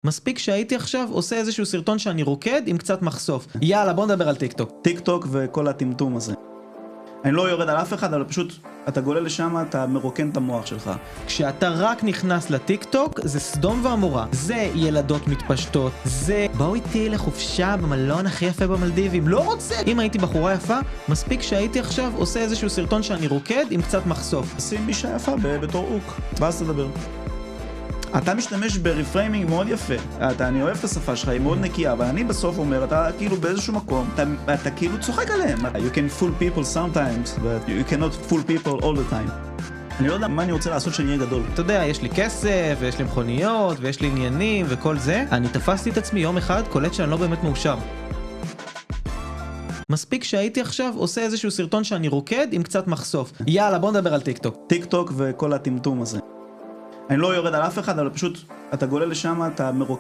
מספיק שהייתי עכשיו עושה איזשהו סרטון שאני רוקד עם קצת מחשוף. יאללה, בוא נדבר על טיק טוק. טיק טוק וכל הטמטום הזה. אני לא יורד על אף אחד, אבל פשוט אתה גולל לשם, אתה מרוקן את המוח שלך. כשאתה רק נכנס לטיק טוק, זה סדום ועמורה. זה ילדות מתפשטות, זה בואו איתי לחופשה במלון הכי יפה במלדיבים. לא רוצה! אם הייתי בחורה יפה, מספיק שהייתי עכשיו עושה איזשהו סרטון שאני רוקד עם קצת מחשוף. שים אישה יפה בתור אוק, ואז תדבר. אתה משתמש ברפריימינג מאוד יפה. אני אוהב את השפה שלך, היא מאוד נקייה, אבל אני בסוף אומר, אתה כאילו באיזשהו מקום, אתה כאילו צוחק עליהם. You can fool people sometimes, but you cannot fool people all the time. אני לא יודע מה אני רוצה לעשות שאני אהיה גדול. אתה יודע, יש לי כסף, ויש לי מכוניות, ויש לי עניינים, וכל זה. אני תפסתי את עצמי יום אחד, קולט שאני לא באמת מאושר. מספיק שהייתי עכשיו עושה איזשהו סרטון שאני רוקד עם קצת מחשוף. יאללה, בוא נדבר על טיק טוק. טיק טוק וכל הטמטום הזה. אני לא יורד על אף אחד, אבל פשוט אתה גולל לשם, אתה מרוקן.